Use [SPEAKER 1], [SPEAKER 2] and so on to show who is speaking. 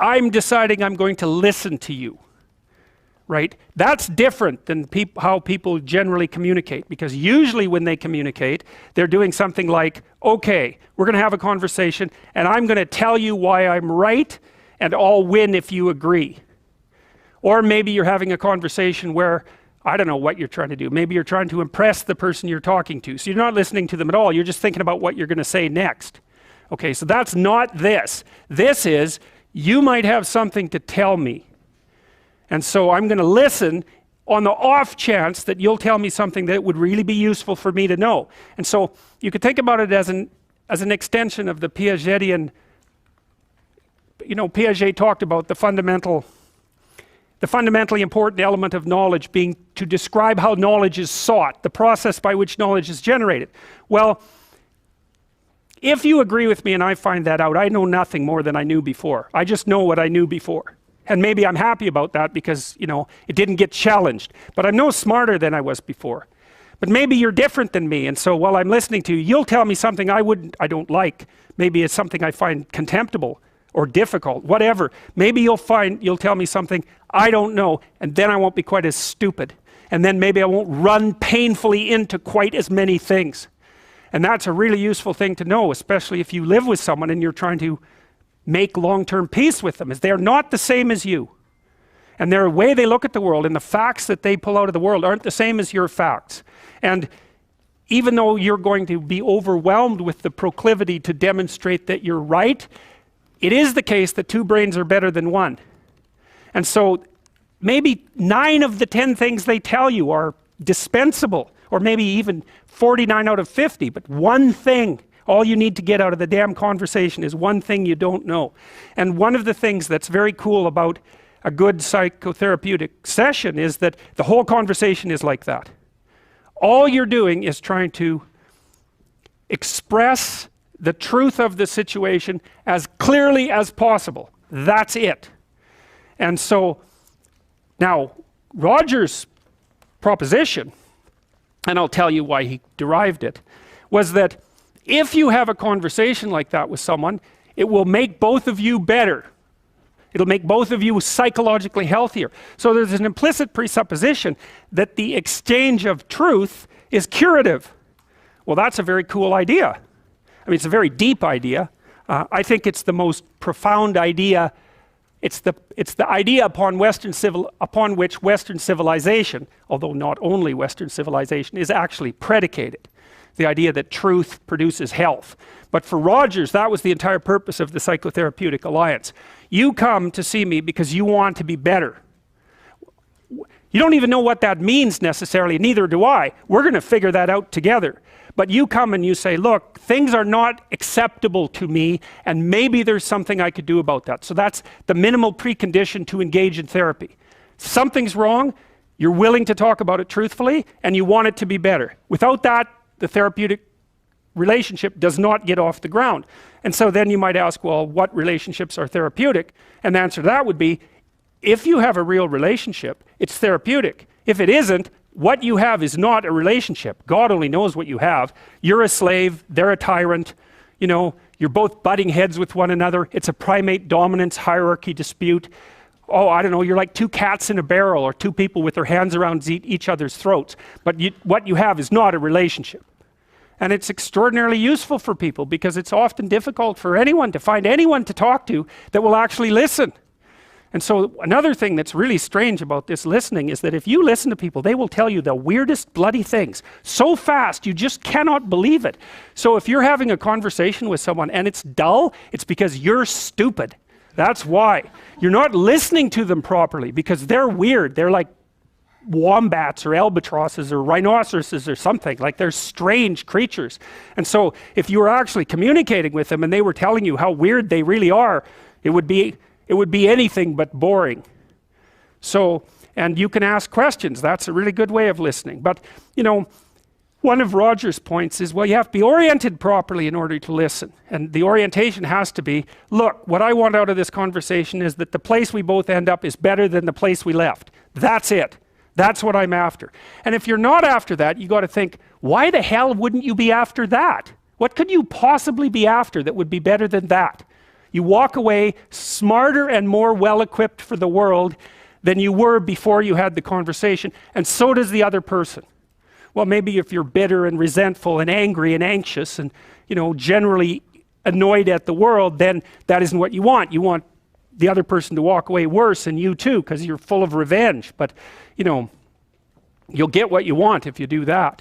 [SPEAKER 1] I'm deciding I'm going to listen to you, right? That's different than how people generally communicate, because usually when they communicate, they're doing something like, okay, we're going to have a conversation and I'm going to tell you why I'm right and I'll win if you agree. Or maybe you're having a conversation where, I don't know what you're trying to do. Maybe you're trying to impress the person you're talking to. So you're not listening to them at all. You're just thinking about what you're going to say next. Okay, so that's not this. This is, you might have something to tell me. And so I'm going to listen on the off chance that you'll tell me something that would really be useful for me to know. And so you could think about it as an extension of the Piagetian, Piaget talked about the fundamentally important element of knowledge being to describe how knowledge is sought, the process by which knowledge is generated. Well, if you agree with me and I find that out, I know nothing more than I knew before. I just know what I knew before. And maybe I'm happy about that because, it didn't get challenged. But I'm no smarter than I was before. But maybe you're different than me, and so while I'm listening to you, you'll tell me something I don't like. Maybe it's something I find contemptible or difficult, whatever. Maybe you'll tell me something I don't know, and then I won't be quite as stupid. And then maybe I won't run painfully into quite as many things. And that's a really useful thing to know, especially if you live with someone and you're trying to make long-term peace with them, is they're not the same as you. And their way they look at the world and the facts that they pull out of the world aren't the same as your facts. And even though you're going to be overwhelmed with the proclivity to demonstrate that you're right, it is the case that two brains are better than one. And so maybe 9 of the 10 things they tell you are dispensable, or maybe even 49 out of 50, but one thing, all you need to get out of the damn conversation is one thing you don't know. And one of the things that's very cool about a good psychotherapeutic session is that the whole conversation is like that. All you're doing is trying to express the truth of the situation as clearly as possible. That's it. And so now Roger's proposition, and I'll tell you why he derived it, was that if you have a conversation like that with someone, it will make both of you better. It'll make both of you psychologically healthier. So there's an implicit presupposition that the exchange of truth is curative. Well, that's a very cool idea. I mean, it's a very deep idea. I think it's the most profound idea. It's the idea upon which Western civilization, although not only Western civilization, is actually predicated. The idea that truth produces health. But for Rogers, that was the entire purpose of the Psychotherapeutic Alliance. You come to see me because you want to be better. You don't even know what that means necessarily, neither do I. We're going to figure that out together. But you come and you say, look, things are not acceptable to me, and maybe there's something I could do about that. So that's the minimal precondition to engage in therapy. Something's wrong, you're willing to talk about it truthfully, and you want it to be better. Without that, the therapeutic relationship does not get off the ground. And so then you might ask, well, what relationships are therapeutic? And the answer to that would be, if you have a real relationship, it's therapeutic. If it isn't, what you have is not a relationship. God only knows what you have. You're a slave, they're a tyrant, you're both butting heads with one another. It's a primate dominance hierarchy dispute. Oh, I don't know, you're like two cats in a barrel, or two people with their hands around each other's throats. But what you have is not a relationship. And it's extraordinarily useful for people because it's often difficult for anyone to find anyone to talk to that will actually listen. And so another thing that's really strange about this listening is that if you listen to people, they will tell you the weirdest bloody things so fast you just cannot believe it. So if you're having a conversation with someone and it's dull, it's because you're stupid. That's why. You're not listening to them properly because they're weird. They're like wombats or albatrosses or rhinoceroses or something. Like, they're strange creatures. And so if you were actually communicating with them and they were telling you how weird they really are, it would be anything but boring. So, and you can ask questions. That's a really good way of listening. But, one of Roger's points is, well, you have to be oriented properly in order to listen. And the orientation has to be, look, what I want out of this conversation is that the place we both end up is better than the place we left. That's it. That's what I'm after. And if you're not after that, you got to think, why the hell wouldn't you be after that? What could you possibly be after that would be better than that? You walk away smarter and more well-equipped for the world than you were before you had the conversation, and so does the other person. Well, maybe if you're bitter and resentful and angry and anxious and, you know, generally annoyed at the world, then that isn't what you want. You want the other person to walk away worse, and you too, because you're full of revenge. But, you know, you'll get what you want if you do that.